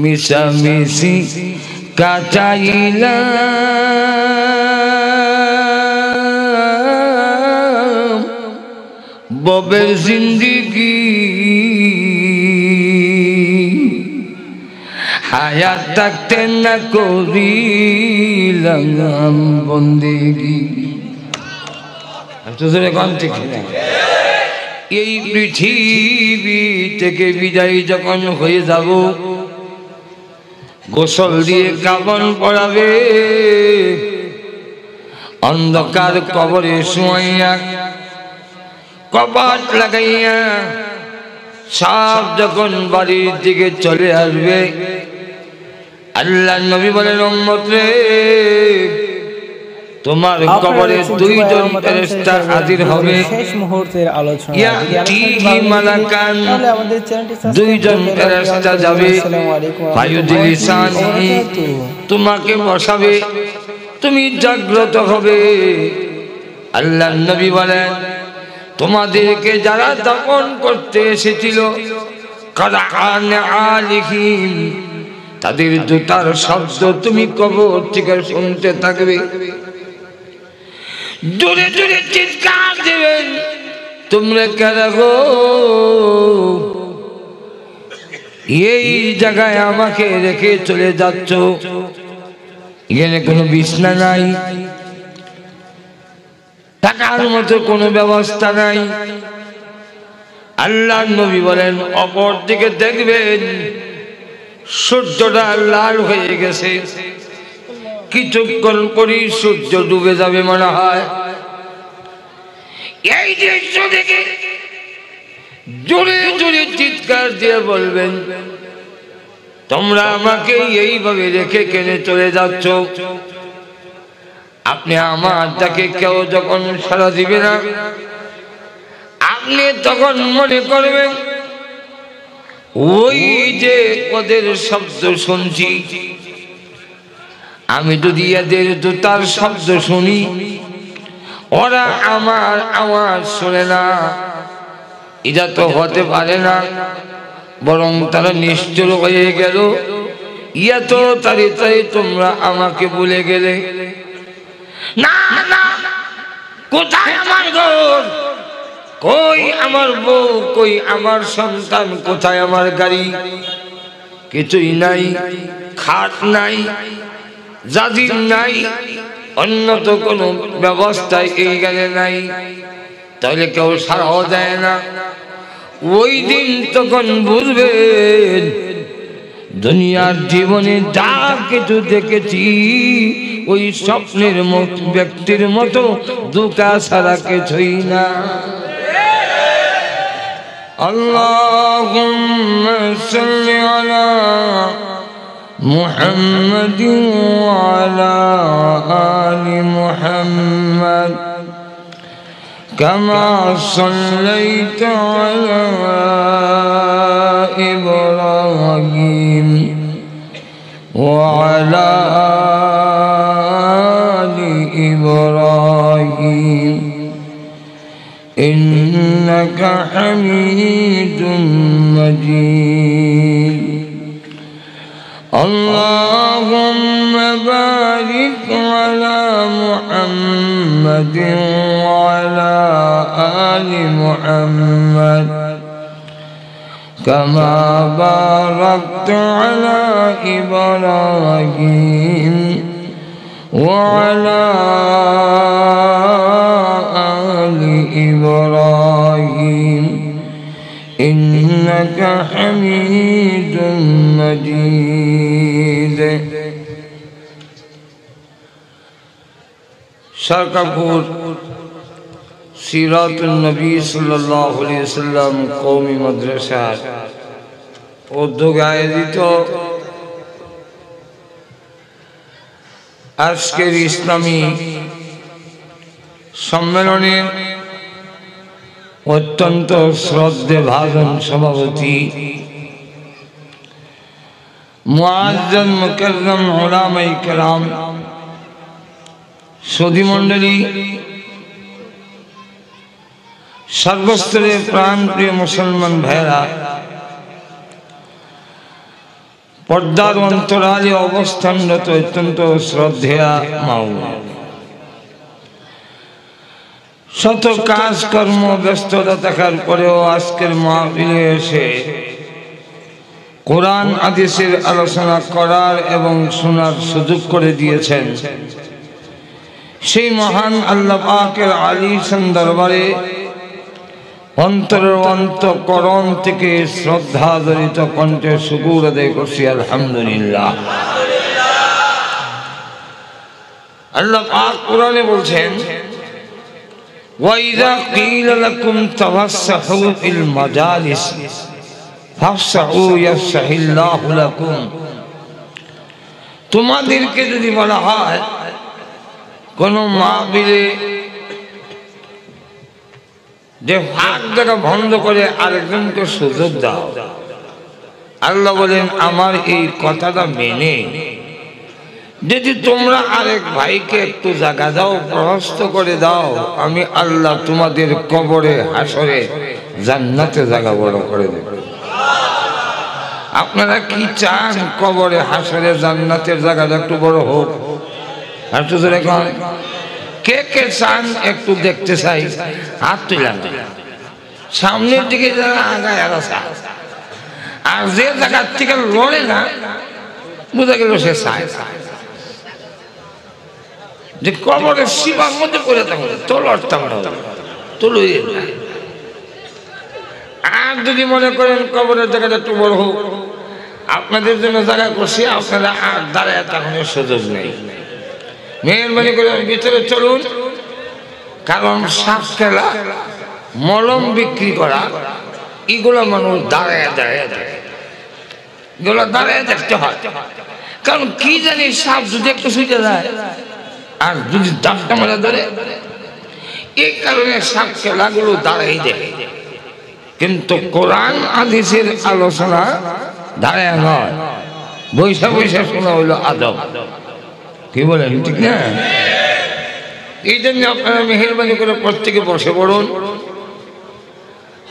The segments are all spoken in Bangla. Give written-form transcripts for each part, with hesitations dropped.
মিশামিশি কাটাইলাম ববের জিন্দিগি হায়াত থাকতে না করিলাম বন্দেগি। এই পৃথিবী থেকে বিদায় যখন হয়ে যাব, গোসল দিয়ে কাফন পরাবে, অন্ধকার কবরে শুয়াইয়া কপাট লাগাইয়া সব যখন বাড়ির দিকে চলে আসবে, আল্লাহ নবী বলেন, উম্মত রে, তোমার কবরে দুইজন ফেরেশতা হাজির হবে। শেষ মুহূর্তের আলোচনা ইয়াতিহি মালাকান, দুইজন ফেরেশতা যাবে, ফায়ুজলিসানি, তোমাকে বসাবে, তুমি জাগ্রত হবে। আল্লাহ নবী বলেন, তোমাদেরকে যারা দাফন করতে এসেছিল, কারান আলিহিম, তাদের জুতার শব্দ তুমি কবর থেকে শুনতে থাকবে। জোরে জোরে চিৎকার দেবেন, তোমরা কারা গো? এই জায়গায় আমাকে রেখে চলে যাচ্ছ, এখানে কোনো বিছনা নাই, থাকার মতো কোনো ব্যবস্থা নাই। আল্লাহ নবী বলেন, অপর দিকে দেখবেন সূর্যটা লাল হয়ে গেছে, কিছুক্ষণ পরই সূর্য ডুবে যাবে মনে হয়। এই দৃশ্য দেখে জোরে জোরে চিৎকার দিয়ে বলবেন, তোমরা আমাকে এইভাবে রেখে কেনে চলে যাচ্ছ? আপনি আমার ডাকে কেউ যখন সাড়া দিবে না, আপনি তখন মনে করবেন ওই যে ওদের শব্দ শুনছি, আমি যদি এদের জুতার শব্দ শুনি, ওরা আমার আওয়াজ শোনে না, এটা তো হতে পারে না, বরং তারা নিষ্ঠুর হয়ে গেল, ইয়া তো তাড়াতাড়ি তোমরা আমাকে ভুলে গেলে। না না, কোথায় আমার ঘর, কই আমার বউ, কই আমার সন্তান, কোথায় আমার গাড়ি? কিছুই নাই, খাট নাই, জাজির নাই, অন্য তো কোনো ব্যবস্থায় এই গানে নাই, তাহলে কেউ সারাও দেয় না। ওই দিন তখন বুঝবেন দুনিয়ার জীবনে যা কিছু দেখেছি ওই স্বপ্নের মতো ব্যক্তির মতো দুঃখা ছাড়া কিছুই না। আল্লাহুম্মা সাল্লি আলা محمد وعلى آل محمد كما صليت على إبراهيم وعلى آل إبراهيم إنك حميد مجيد. اللهم بارك على محمد وعلى آل محمد كما باركت على إبراهيم وعلى آل إبراهيم إنك حميد مجيد. सरकापुर सीरातुन नबी सल्लल्लाहु अलैहि वसल्लम कौमी मदरसा उद्योग आयोजित আজকের ইসলামী সম্মেলনে অত্যন্ত শ্রদ্ধে ভাজন সভাপতি মুআজ্জাজ মুকাররম উলামায়ে কেরাম, সুধী মণ্ডলী, সর্বস্তরের প্রাণপ্রিয় মুসলমান ভাইরা, পর্দার অন্তরালে অবস্থানরত অত্যন্ত শ্রদ্ধেয়া মাওলানা, শত কাজকর্ম ব্যস্ততা থাকার পরেও আজকের মাহফিলে এসে কোরআন হাদিসের আলোচনা করার এবং শোনার সুযোগ করে দিয়েছেন। সেই মহান আল্লাহ পাকের আলিশান দরবারে অন্তরের অন্তঃকরণ থেকে শ্রদ্ধা জড়িত কণ্ঠে শুকর আদায় করছি আলহামদুলিল্লাহ। আল্লাহ পাক কোরআনে বলছেন, ওয়াইযা ক্বিলা লাকুম তাওয়াসসাহু ফিল মাজালিস ফাফসাহু ইয়াফসাহিল্লাহু লাকুম। তোমাদেরকে যদি বলা হয় কোন মাহফিলে যে ভাগ জায়গা বন্ধ করে আরেকজনকে সুযোগ দাও, আল্লাহ বলেন আমার এই কথাটা মেনে যদি তোমরা আরেক ভাইকে একটু জায়গা দাও, প্রশস্ত করে দাও, আমি আল্লাহ তোমাদের কবরে হাসরে জান্নাতে জায়গা বড় করে দেব। আপনারা কি চান কবরে হাসরে জান্নাতের জায়গাটা একটু বড় হোক? একটু জোরে কন, কে কে চান একটু দেখতে চাই? হাত তুলেন। সামনের দিকে যারা আগায় আর যে জায়গার থেকে লড়ে না, বুঝা গেল সে চায় যে কবরের সীমার মধ্যে পড়ে থাকবে তো লড়তাম না, তো লড়িয়ে না। আর যদি মনে করেন কবরের জায়গাটা একটু বড় হোক, আপনাদের জন্য জায়গা করছি, আপনারা আর দাঁড়ায় থাকার সুযোগ নেই। মেহরবানি করে ভিতরে চলুন, কারণ সাপ খেলা, মলম বিক্রি করা, এগুলো মানুষ দাঁড়ায় দাঁড়ায় দেখে, এগুলো দাঁড়ায় দেখতে হয়। কারণ কি জানি সাপ যদি একটু শুইতে যায় আর যদি দাঁতটা মারা ধরে, এই কারণে সাপ খেলাগুলো দাঁড়াই দেখে। কিন্তু কোরআন হাদিসের আলোচনা দাঁড়ায় নয়, বৈশা বৈশা শোনা হইলো আদব। কি বলেন ঠিক না? এই জন্য আপনারা মেহরবানি করে প্রত্যেকে বসে পড়ুন।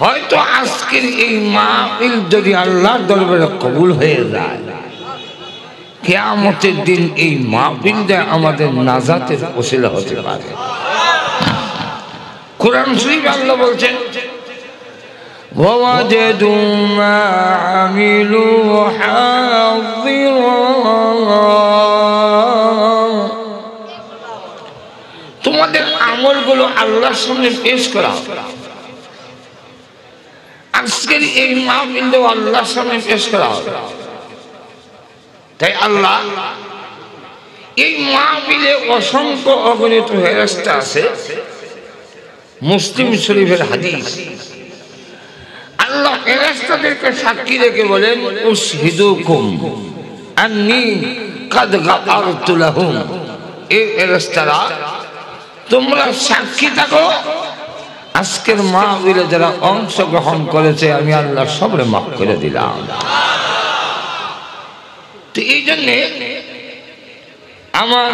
হয়তো আজকের এই মাহফিল যদি আল্লাহর দরবারে কবুল হয়ে যায়, কিয়ামতের দিন এই মাহফিলটা আমাদের নাজাতের ওসিলা হতে পারে। কোরআন শরীফে আল্লাহ বলছেন, ওয়াজাদু মা আমিলু হাযিরা, তোমাদের আমলগুলো আল্লাহর সামনে পেশ করা। আজকের এই মাহফিলটা আল্লাহর সামনে পেশ করা হবে। তাই আল্লাহ এই মাহফিলে অসংখ্য অগণিত ফেরেশতা আছে। মুসলিম শরীফের হাদিস, আল্লাহ ফেরেশতাদেরকে সাক্ষী রেখে বলেন, উশহিদুকুম আন্নী কাদ গাফারতু লাহুম। এই ফেরেশতারা তোমরা সাক্ষী থাকো, আজকের মাহফিলে যারা অংশগ্রহণ করেছে আমি আল্লাহ সবরে মাফ করে দিলাম। তো এই জন্যে আমার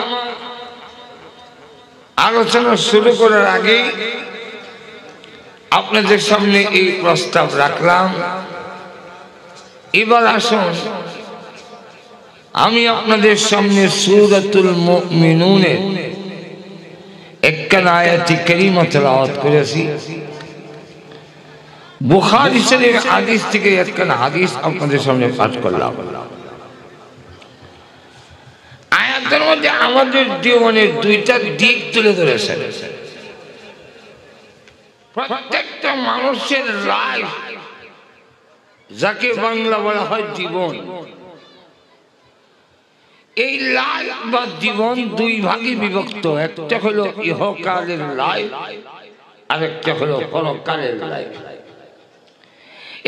আলোচনা শুরু করার আগে আপনাদের সামনে এই প্রস্তাব রাখলাম। এবার আসুন আমি আপনাদের সামনে সূরাতুল মুমিনুনের একখানা আয়াত কারীমা তেলাওয়াত করেছি। বুখারী শরীফ হাদিস থেকে একখানা হাদিস আপনাদের সামনে পাঠ করলাম। আয়াতের মধ্যে আমাদের জীবনের দুইটা দিক তুলে ধরেছেন। প্রত্যেকটা মানুষের লাইফ, যাকে বাংলা বলা হয় জীবন, এই লাইফ বা জীবন দুই ভাগে বিভক্ত। একটা হলো ইহকালের লাইফ, আরেকটা হলো পরকালের লাইফ।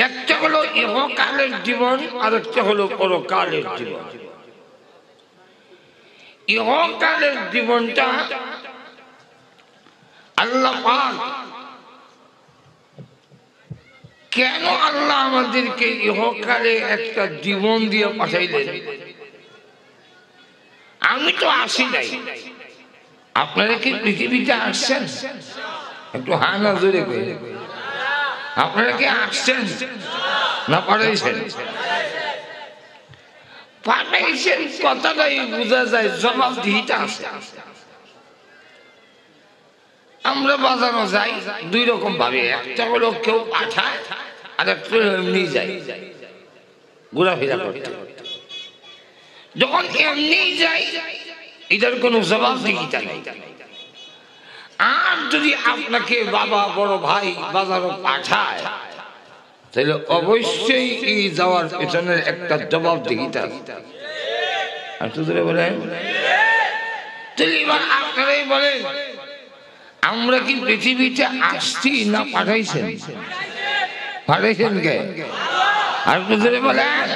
একটা হলো ইহকালের জীবন, আরেকটা হলো পরকালের জীবন। ইহকালের জীবনটা আল্লাহ পাক কেন আল্লাহ আমাদেরকে ইহকালে একটা জীবন দিয়ে পাঠাইলেন? আমি তো আসি নাই, আপনারা কি পৃথিবীতে আসছেন? একটু হা না জোরে কই, আপনারা কি আসছেন না পাঠাইছেন? পাঠাইছেন কথাটাই বোঝা যায় জবাবদিহিতা আছে। আমরা বাজানো যাই দুই রকম ভাবে, একটা হলো কেউ পাঠায় আর একটা এমনি যায় ঘোরাফেরা করতে। যখন এমনি যাই এটার কোনো জবাবদিহিতা নেই। আর যদি আপনাকে বাবা বড় ভাই বাজারও পাঠায় তাহলে অবশ্যই এই যাওয়ার পেছনের একটা জবাবদিহিতা। আর তো বলেন তাহলে এবার আপনারাই বলেন, আমরা কি পৃথিবীতে আসছি না পাঠাইছেন? পাঠাইছেন কে? আর তো বলেন,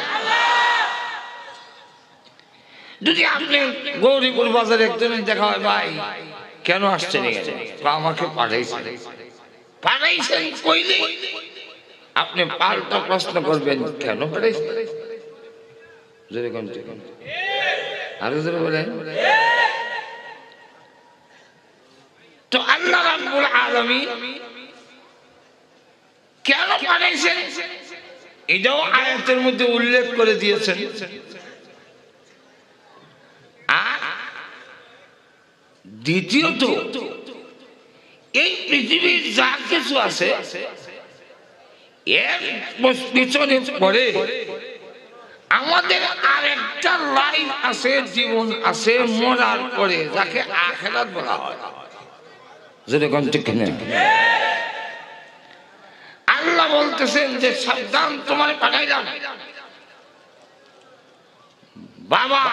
যদি আপনি গৌরীপুর বাজারে একজনের দেখা হয়, ভাই কেন আসছেন এখানে? আমাকে পাঠাইছেন। পাঠাইছেন কইলে আপনি পাল্টা প্রশ্ন করবেন, কেন পাঠাইছেন? আরো জোরে বলেন। তো আল্লাহ রাব্বুল আলামিন কেন পাঠাইছেন এটাও আয়াতের মধ্যে উল্লেখ করে দিয়েছেন। আর দ্বিতীয়ত এই পৃথিবীর যা কিছু আছে এর পিছনে পড়ে আমাদের আরেকটা লাইফ আছে, জীবন আছে মরার পরে, যাকে আখিরাত বলা হয়। যেরকম ঠিক না? আল্লাহ বলতেছেন যে সাবধান, তোমার পাঠাইলাম বাবা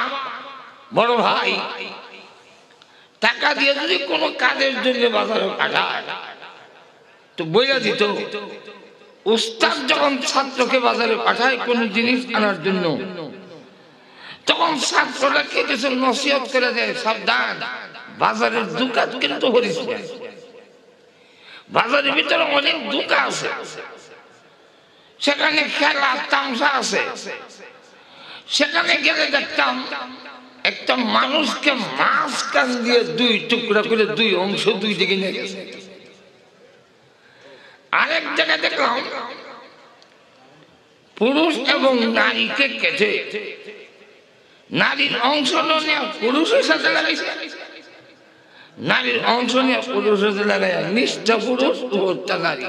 বড় ভাই টাকা দিয়ে যদি কোনো কাজের জন্য বাজারে পাঠায় তো বইলা দিত। উস্তাদ যখন ছাত্রকে বাজারে পাঠায় কোনো জিনিস আনার জন্য, তখন ছাত্ররা কিছু নসিহত করে দেয়, সাবধান বাজারের দোকান কিন্তু করিস না। বাজারের ভিতরে অনেক দোকান আছে, সেখানে খেলা তামসা আছে। সেখানে গেলে দেখতাম একটা মানুষকে মাঝখান দিয়ে দুই টুকরা করে দুই অংশ দুই দিকে নিয়ে গেছে। আরেক জায়গায় দেখলাম পুরুষ এবং নারীকে কেটে নারীর অংশ নিয়ে পুরুষের সাথে লাগাইছে, নারীর অংশ নিয়ে পুরুষের সাথে লাগাই নিষ্ঠা পুরুষ ওটা নারী।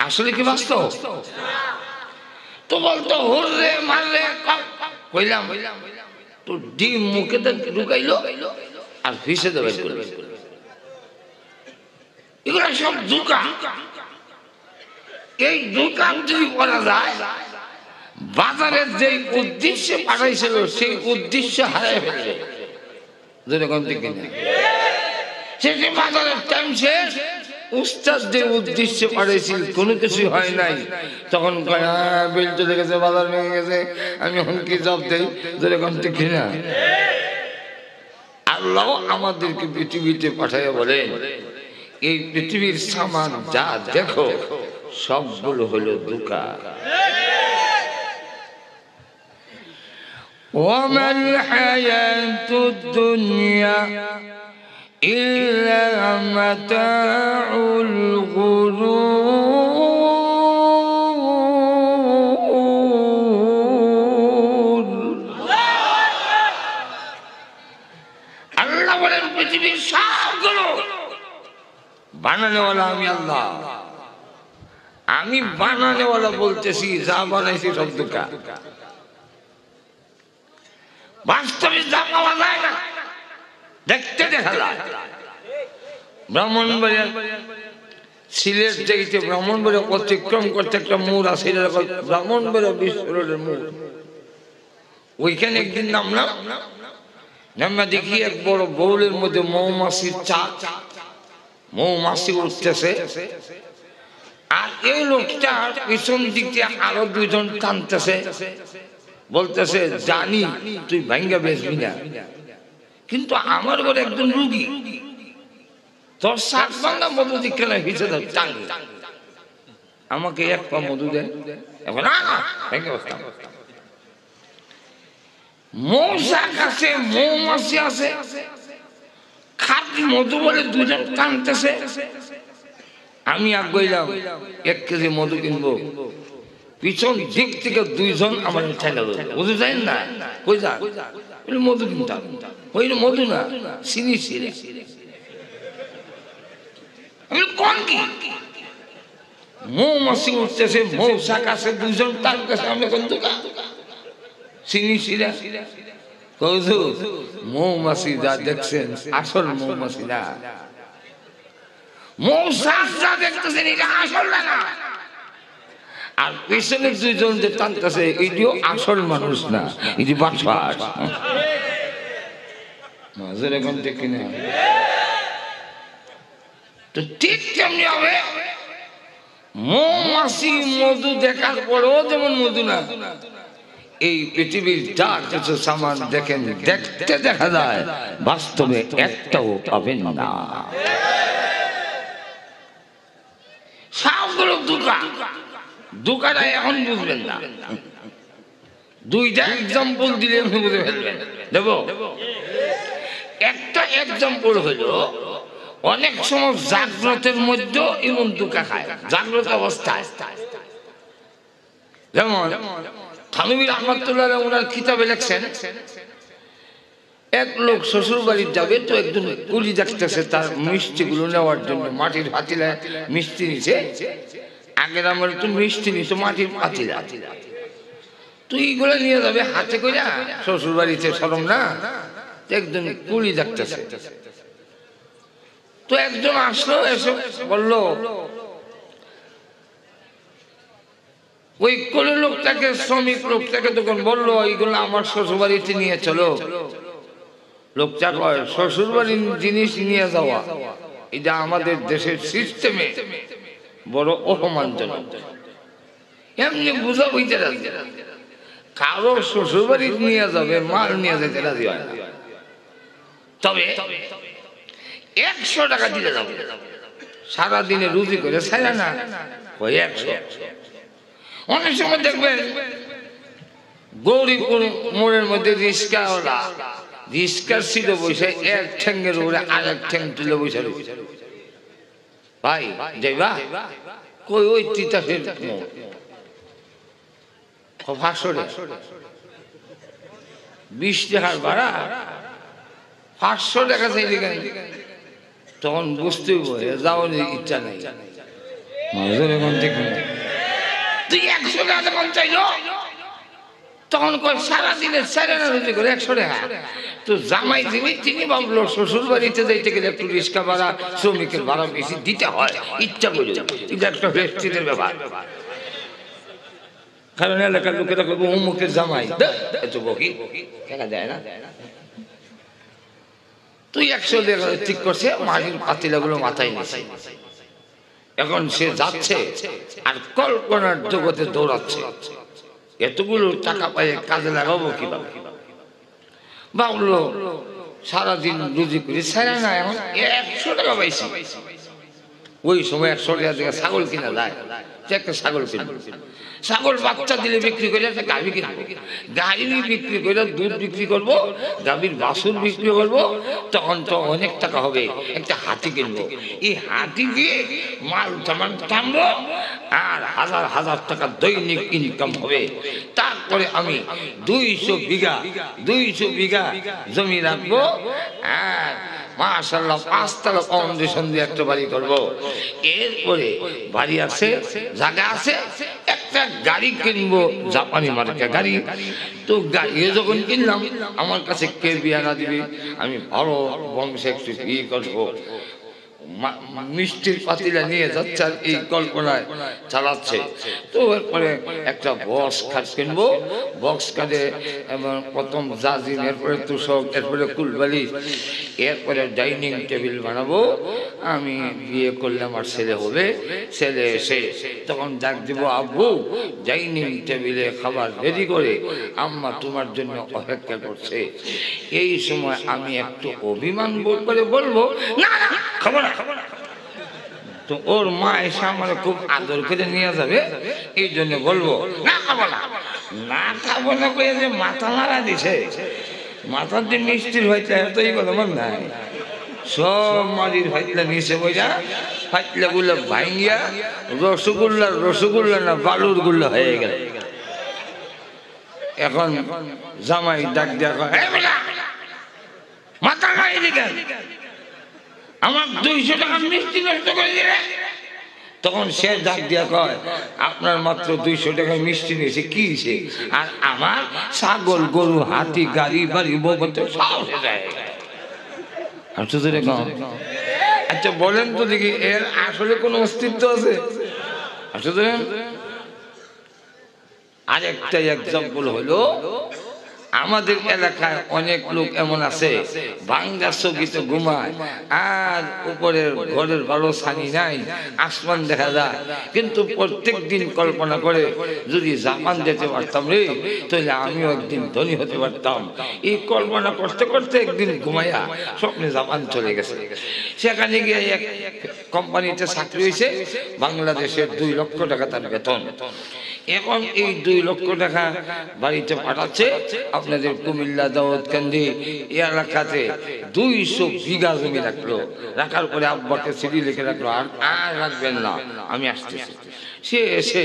আসলে কি বাস্তব? তো বলতো হুররে মাররে কইলাম তো ডিম মুখে ঢুকাইলো আর ফিসে দেবে। এগুলো সব দোকান। এই দোকান যদি করা যায়, বাজারের যে উদ্দেশ্যে পাঠাইছিল সেই উদ্দেশ্য হারাই ফেলবে। যেরকম দিকে সেটি বাজারের টাইম শেষ, উস্তাদ যে উদ্দেশ্যে পাঠাইছিল কোনো কিছু হয় নাই, তখন বিল চলে গেছে, বাজার ভেঙে গেছে, আমি এখন কি জব দেই? যেরকম ঠিক না? আল্লাহ আমাদেরকে পৃথিবীতে পাঠাইয়া বলেন, এই পৃথিবীর সামান যা দেখো সবগুলো হলো দোকান। ওয়ামাল হায়াতুদ দুনিয়া ইল্লা মাতাউল গুরুর। আল্লাহ বলেন পৃথিবীর সবগুলো বানানোওয়ালা আমি আল্লাহ। আমি বানানোওয়ালা বলতেছি, যা বানাইছি সব দোকান। বাস্তবে যা পাওয়া যায় না, দেখতে দেখা যায়। ব্রাহ্মণবাড়িয়া সিলেট থেকে ব্রাহ্মণবাড়িয়া অতিক্রম করতে একটা মোড় আছে, ব্রাহ্মণবাড়িয়া বিশ্ব রোডের মোড়। ওইখানে একদিন নামলাম, নামা দেখি এক বড় বউলের মধ্যে মৌমাছির চাক, মৌমাছি উঠতেছে। আর এই লোকটা পিছন দিক দিয়ে আরো দুইজন টানতেছে, বলতেছে জানি তুই ভাঙ্গা বেচবি না, কিন্তু আমার ঘরে একজন রুগী, তোর সাত ভাঙ্গা মধু দিকে না হিসে টাঙ্গি, আমাকে এক পা মধু দেন। মৌসা কাছে মৌমাছি আছে, খাঁটি মধু বলে দুজন টানতেছে। আমি আগ গইলাম 1 কেজি মধু কিনবো, পিছন দিক থেকে দুইজন আমার ঠেলা ধরে, বুঝতে চাই না কই যান, মধু কিনতাম, ওই মধু না চিনি ছিঁড়ে। আমি কোন কি মৌমাছি উঠতেছে, মৌসা কাছে দুজন, তার কাছে আমরা কোন দোকান চিনি ছিঁড়া। মৌমাছি যা দেখছেন আসল মৌমাছি না, মৌসা যা দেখতেছেন এটা আসল না। আর পেছনে দুইজন যে টানতেছে এটিও আসল মানুষ না, এটি বাটপার। মাঝের এখন দেখি না তো ঠিক কেমনি হবে, মৌমাছি মধু দেখার পরেও যেমন মধু না, এই পৃথিবীর যা কিছু সামান দেখেন দেখতে দেখা যায়, বাস্তবে একটাও পাবেন না। সবগুলো দোকানটা এখন বুঝবেন না। দুইটা এক্সাম্পল দিলে আপনি বুঝে ফেলবেন। দেব একটা এক্সাম্পল হলো, অনেক সময় জাগ্রতের মধ্যেও এমন দুকা খায়, জাগ্রত অবস্থায়। যেমন থানভী রহমাতুল্লাহ ওনার কিতাবে লেখছেন, এক লোক শ্বশুর বাড়ি যাবে, তো একজন কুলি দেখতেছে তার মিষ্টি গুলো নেওয়ার জন্য, মাটির পাতিলায় মিষ্টি নিছে। আগের আমার তো মিষ্টি নিতো মাটির পাতিলা, তুই এইগুলো নিয়ে যাবে হাতে করে শ্বশুর বাড়িতে, শরম না? একজন কুলি দেখতেছে, তো একজন আসলো, এসে বললো, ওই কোলে লোকটাকে, শ্রমিক লোকটাকে তখন বললো, এইগুলো আমার শ্বশুর বাড়িতে নিয়ে চলো। লোকটা কয়, শ্বশুর বাড়ির জিনিস নিয়ে যাওয়া এটা আমাদের দেশের সিস্টেমে বড় অপমানজনক। এমনি বুঝা বইতে রাজি, কারো শ্বশুর বাড়ি নিয়ে যাবে মাল নিয়ে যেতে রাজি হয় না, তবে 100 টাকা দিলে যাবে। সারাদিনে রুজি করে ছাড়া না, ওই 100। অনেক সময় দেখবেন গৌরীপুর মোড়ের মধ্যে রিস্কাওয়ালা, রিস্কার সিটে বসে এক ঠ্যাঙ্গের উপরে আরেক ঠ্যাং তুলে বসে, ভাই যাইবা কই? ওই তিতাসের 20 টাকার ভাড়া, 500 টাকা চাইলে কেন? তখন বুঝতে যাওয়ার ইচ্ছা নেই। তুই 100 টাকা যখন চাইলো, তখন সারাদিনে 4 আনা রুজি করে 100 টাকা। তো জামাই তিনি ভাবলো শ্বশুর বাড়িতে যাইতে গেলে একটু রিক্সা ভাড়া, শ্রমিকের ভাড়া বেশি দিতে হয়, ইচ্ছা করে। এটা একটা ব্যক্তিদের ব্যাপার, কারণ এলাকার লোকেরা করবো অমুকের জামাই এত বকি দেখা যায় না। তুই 100 টাকা ঠিক করছে, মাটির পাতিলাগুলো মাথায় নিছে। এখন সে যাচ্ছে আর কল্পনার জগতে দৌড়াচ্ছে, এতগুলো টাকা পায়ে কাজে লাগাবো কিভাবে? ভাবলো সারাদিন রুজি করে ছাড়া না, এখন 100 টাকা পাইছি। ওই সময় 100 টাকা থেকে ছাগল কিনা যায়, একটা ছাগল কিনবো, ছাগল বাচ্চা দিলে বিক্রি করে একটা গাভী কিনবো, গাভী বিক্রি করে দুধ বিক্রি করবো, গাভীর বাছুর বিক্রি করবো, তখন তো অনেক টাকা হবে। একটা হাতি কিনবো, এই হাতি দিয়ে মাল সামান টানবো, আর হাজার হাজার টাকা দৈনিক ইনকাম হবে। তারপরে আমি 200 বিঘা জমি রাখবো, আর মাশাআল্লাহ 5 তলা ফাউন্ডেশন দিয়ে একটা বাড়ি করবো। এরপরে বাড়ি আছে, জায়গা আছে, একটা গাড়ি কিনবো, জাপানি মার্কা গাড়ি। তো গাড়ি যখন কিনলাম, আমার কাছে কে বিয়ানা দিবে, আমি ভালো বংশে একটু বিয়ে করবো। মিষ্টির পাতিলা নিয়ে যাচ্ছে আর এই কল্পনায় চালাচ্ছে। তো এরপরে একটা বক্স খাট কিনবো, বক্স কাটে প্রথম জাজিম, এরপরে তুষক, এরপরে কুলবালি, এরপরে ডাইনিং টেবিল বানাবো। আমি বিয়ে করলে আমার ছেলে হবে, ছেলে এসে তখন ডাক দিব, আব্বু ডাইনিং টেবিলে খাবার রেডি করে আম্মা তোমার জন্য অপেক্ষা করছে। এই সময় আমি একটু অভিমান বোধ করে বলবো, না না খাবো না। তো ওর মা এসে আমার খুব আদর করে নিয়ে যাবে, এই জন্য বলবো না খাবো না। না খাবো না করে যে মাথা মারা দিছে, মাথার যে মিষ্টির হয়েছে এতই কথা মন নাই, সব মাটির ভাইটা নিচে বইটা ফাইটলাগুলো ভাঙ্গিয়া রসগোল্লা না বালুর গুল্লা হয়ে গেল। এখন জামাই ডাক দিয়া কয়, মাথা খাই দিকে আমার 200 টাকা মিষ্টি নষ্ট করে দিলে। তখন সে ডাক দিয়া কয়, আপনার মাত্র 200 টাকা মিষ্টি নিয়েছে কি হয়েছে, আর আমার ছাগল গরু হাতি গাড়ি বাড়ি বলতে সব যায়। আচ্ছা বলেন তো দেখি, এর আসলে কোনো অস্তিত্ব আছে? আরেকটা এক্সাম্পল হলো, আমাদের এলাকায় অনেক লোক এমন আছে ভাঙ্গা চকিতে ঘুমায়, আর উপরের ঘরের ভালো ছানি নাই, আসমান দেখা যায়, কিন্তু প্রত্যেক দিন কল্পনা করে যদি জাপান যেতে পারতাম রে তাহলে আমিও একদিন ধনী হতে পারতাম। এই কল্পনা করতে করতে একদিন ঘুমাইয়া স্বপ্নে জাপান চলে গেছে। সেখানে গিয়ে এক কোম্পানিতে চাকরি হয়েছে, বাংলাদেশের 2 লক্ষ টাকা তার বেতন। এখন এই 2 লক্ষ টাকা বাড়িতে পাঠাচ্ছে। আপনাদের কুমিল্লা দাউদকান্দি এলাকাতে 200 বিঘা জমি রাখলো, রাখার পরে আব্বাকে চিঠি লিখে রাখলো, আর রাখবেন না, আমি আসতেছি। সে এসে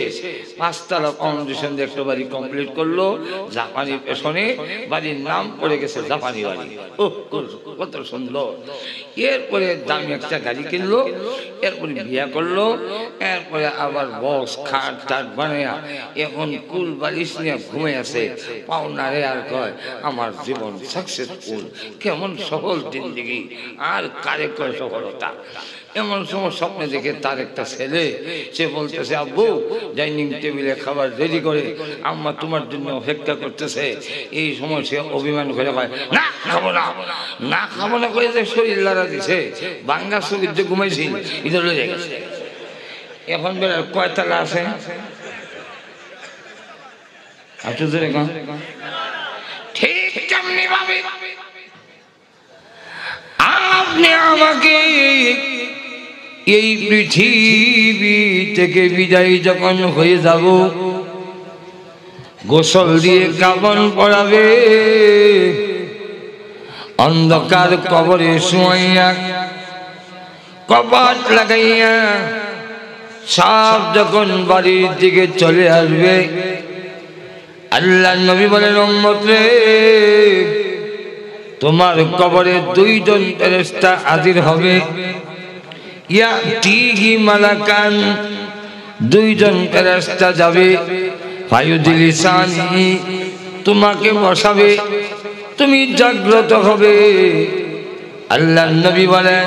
5 তলা ফাউন্ডেশন দিয়ে একটা বাড়ি কমপ্লিট করলো, জাপানি পেছনে, বাড়ির নাম পড়ে গেছে জাপানি বাড়ি। ও কত সুন্দর। এরপরে দামি একটা গাড়ি কিনলো, এরপরে বিয়া করলো, এরপরে আবার বক্স খাট টাট বানায়া এখন কুল বালিশ নিয়ে ঘুমে আছে। পাওনারে আর কয়, আমার জীবন সাকসেসফুল, কেমন সফল জিন্দেগি, আর কারে কয় সফলতা। এমন সময় স্বপ্নে দেখে তার একটা ছেলে, সে বলতেছে, আব্বু ডাইনিং টেবিলে খাবার রেডি করে আম্মা তোমার জন্য অপেক্ষা করতেছে। এই সময় সে অভিমান করে কয়, না খাবো না, না খাবো না করে যে শরীর লড়া দিছে, বাঙ্গা চোখের যে ঘুমাইছি এটা লয়ে গেছে। এখন বেলা কয়তলা আছে? ঠিক তেমনি ভাবে আপনি আমাকে এই পৃথিবী থেকে বিদায় যখন হয়ে যাব, গোসল দিয়ে কাফন পরাবে, অন্ধকার কবরে শুয়াইয়া কপাট লাগাইয়া সব যখন বাড়ির দিকে চলে আসবে, আল্লাহর নবী বলেন, উম্মত রে, তোমার কবরে 2 জন ফেরেশতা হাজির হবে। ইয়াতিহি মালাকান, 2 জন ফেরেশতা যাবে, ফায়ুদিলিসানি, তোমাকে বসাবে, তুমি জাগ্রত হবে। আল্লাহর নবী বলেন,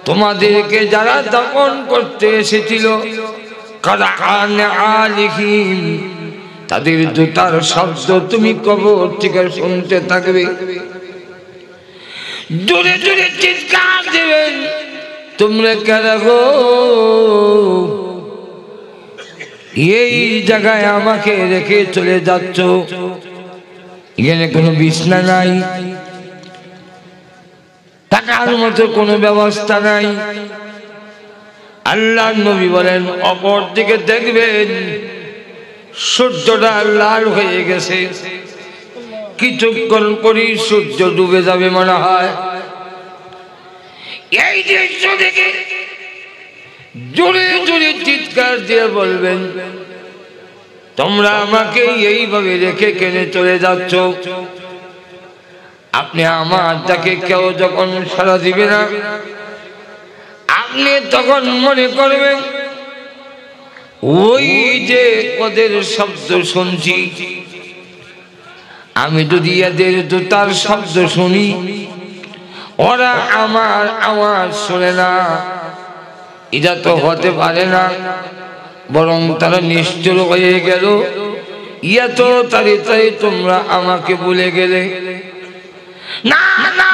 তোমাদেরকে যারা দাফন করতে এসেছিল, কারান আলিহিম, তাদের জুতার শব্দ তুমি কবর থেকে শুনতে থাকবে। জোরে জোরে চিৎকার দেবেন, তোমরা কারা গো? এই জায়গায় আমাকে রেখে চলে যাচ্ছ, এখানে কোনো বিছনা নাই, থাকার মতো কোনো ব্যবস্থা নাই। আল্লাহর নবী বলেন, অপর দিকে দেখবেন সূর্যটা লাল হয়ে গেছে, কিছুক্ষণ পরই সূর্য ডুবে যাবে মনে হয়। এই দৃশ্য দেখে জোরে জোরে চিৎকার দিয়ে বলবেন, তোমরা আমাকে এইভাবে রেখে কেনে চলে যাচ্ছ? আপনি আমার ডাকে কেউ যখন সাড়া দিবে না, আপনি তখন মনে করবেন ওই যে ওদের শব্দ শুনছি, আমি যদি এদের জুতার শব্দ শুনি, ওরা আমার আওয়াজ শুনে না, এটা তো হতে পারে না, বরং তারা নিষ্ঠুর হয়ে গেল। এত তাড়াতাড়ি তোমরা আমাকে ভুলে গেলে। না না,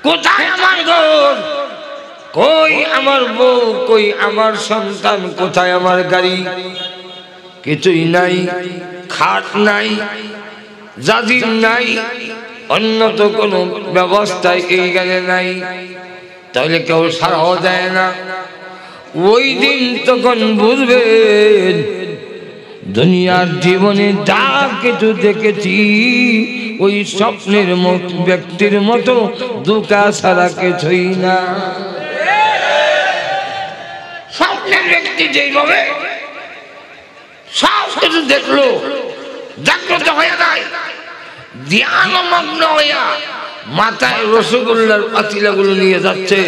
কোথায় আমার ঘর, কই আমার বউ, কই আমার সন্তান, কোথায় আমার গাড়ি? কিছুই নাই, খাট নাই, জাজির নাই, অন্য তো কোনো ব্যবস্থায় এই গানে নাই, তাহলে কেউ সারাও দেয় না। ওই দিন তখন বুঝবেন দুনিয়ার জীবনে যা কিছু দেখেছি ওই স্বপ্নের ব্যক্তির মতো দুঃখা ছাড়া কিছুই না। স্বপ্নের ব্যক্তি যেইভাবে সব কিছু দেখলো, জাগ্রত হয়ে যায়, ধ্যানমগ্ন হইয়া মাথায় রসগোল্লার পাতিলাগুলো নিয়ে যাচ্ছে,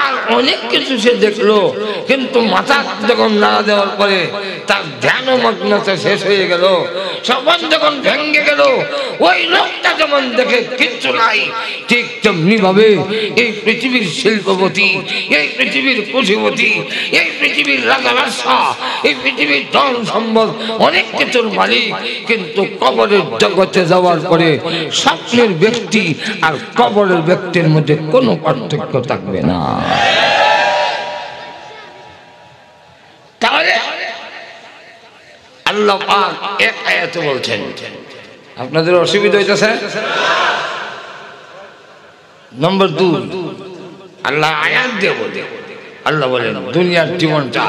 আর অনেক কিছু সে দেখলো, কিন্তু মাথা যখন নাড়া দেওয়ার পরে তার ধ্যানমগ্নতা শেষ হয়ে গেল, সবান যখন ভেঙে গেল, ওই লোকটা যেমন দেখে কিচ্ছু নাই, ঠিক তেমনি ভাবে এই পৃথিবীর শিল্পপতি, এই পৃথিবীর পুঁজিপতি, এই পৃথিবীর রাজা বাদশাহ, এই পৃথিবীর ধন সম্পদ, অনেক কিছুর মালিক, কিন্তু কবরের জগতে যাওয়ার পরে স্বপ্নের ব্যক্তি আর কবরের ব্যক্তির মধ্যে কোনো পার্থক্য থাকবে না। তাহলে আল্লাহ পাক এক আয়াতে বলছেন, আপনাদের অসুবিধা হইতেছে? নম্বর 2, আল্লাহ আয়াত দিয়ে বলে, আল্লাহ বলেন দুনিয়ার জীবনটা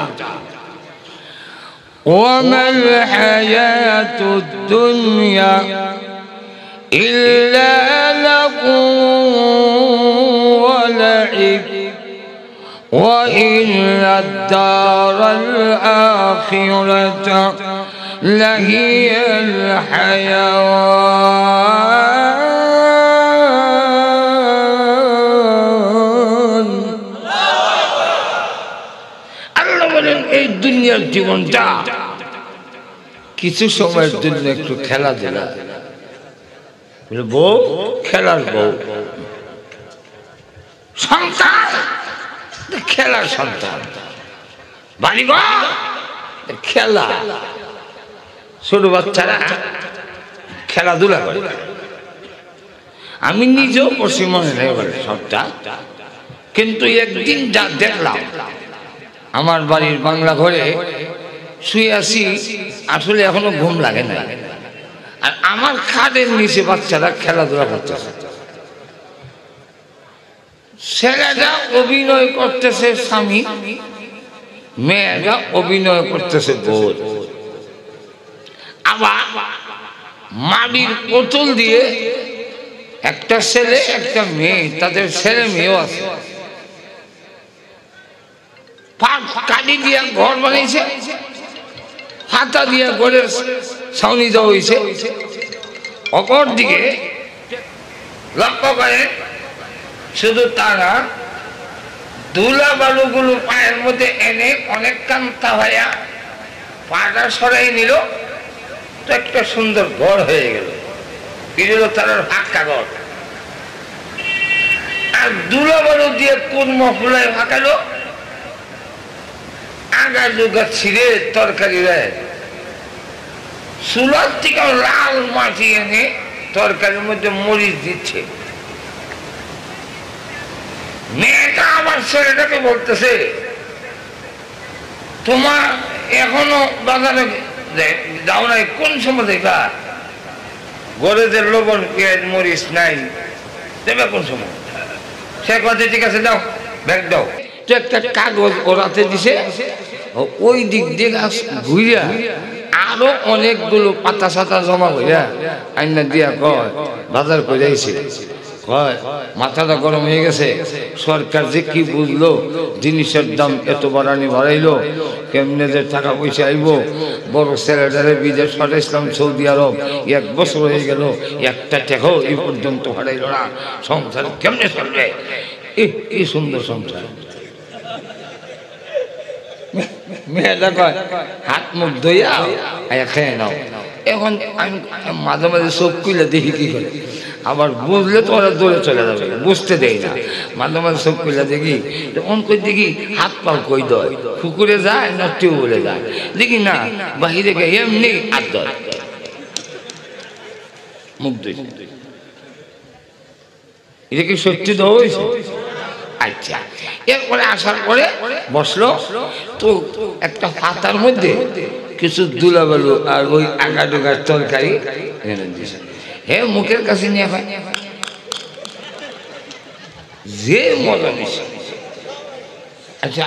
ওয়ামাল হায়াতুদ দুনিয়া ইল্লা লাহু ওয়া লাইব ওয়া ইন্নাদ দারাল আখিরাতা লাহিয়াল হায়াওয়ান। আল্লাহ বলেন এই দুনিয়ার জীবনটা কিছু সময়ের জন্য একটু খেলাধুলা, বউ খেলার বউ, সন্তান খেলার সন্তান, বাড়িঘর খেলা, ছোট বাচ্চারা খেলাধুলা করে। আমি নিজেও করছি, মনে নেই সবটা, কিন্তু একদিন যা দেখলাম, আমার বাড়ির বাংলা ঘরে শুয়ে আছি, আসলে এখনো ঘুম লাগে না, আর আমার খাটের নিচে বাচ্চারা খেলাধুলা করতেছে। ছেলেরা অভিনয় করতেছে স্বামী, মেয়েরা অভিনয় করতেছে বউ। আবার মাটির বোতল দিয়ে একটা ছেলে একটা মেয়ে, তাদের ছেলে মেয়েও আছে, কাঠি দিয়ে ঘর বানিয়েছে, হাতা দিয়ে ঘরের ছাউনি দেওয়া হয়েছে। অপর দিকে লক্ষ্য করে শুধু তারা ধুলা বালুগুলো পায়ের মধ্যে এনে অনেক কান্তা হইয়া পাটা সরাই নিল, তো একটা সুন্দর ঘর হয়ে গেল, এগুলো তার ফাঁকা ঘর। আর ধুলা বালু দিয়ে কুর্ম ফুলায় ফাঁকালো, আগা জোগা ছিঁড়ে তরকারি দেয়, চুলার থেকে লাল মাটি এনে তরকারির মধ্যে মরিচ দিচ্ছে। মেয়েটা আমার ছেলেটাকে বলতেছে, তোমার এখনো বাজারে যাও নাই, কোন সময় দেখা ঘরে যে লবণ পেঁয়াজ মরিচ নাই, দেবে কোন সময়? সে কথা ঠিক আছে, দাও ব্যাগ দাও। তো একটা কাগজ ওরাতে দিছে, ওই দিক দিয়ে ঘুরিয়া আরো অনেকগুলো পাতা সাতা জমা করিয়া আইনা দিয়া কয় বাজার করে আইছে। কয় মাথাটা গরম হয়ে গেছে, সরকার যে কি বুঝলো, জিনিসের দাম এত বাড়াইলো, কেমনে যে টাকা পয়সা আইব। বড় ছেলেটারে বিদেশ পাঠাইছিলাম সৌদি আরব, 1 বছর হয়ে গেল, একটা টাকাও এই পর্যন্ত হারাইল না, সংসার কেমনে চলবে? কি সুন্দর সংসার। মেয়েটা কয় হাত মুখ ধুইয়া খেয়ে নাও। এখন আমি মাঝে মাঝে চোখ খুলে দেখি কি করে, আবার বুঝলে তো ওরা দৌড়ে চলে যাবে, বুঝতে দেয় না। মাঝে মাঝে চোখ খুলে দেখি, তখন কই দেখি হাত পাও কই দেয়, পুকুরে যায় না টিউবওয়েলে যায়, দেখি না বাহিরে গিয়ে এমনি হাত ধরে মুখ ধুই। এটা কি সত্যি তো হয়েছে? আচ্ছা, এরপরে আসার পরে বসলো, তো একটা পাতার মধ্যে কিছু দুলাবালু আর ওই আগা ডোগার তরকারি এনে দিয়েছে। হে মুখের কাছে নিয়ে ভাই যে মজা নিছে। আচ্ছা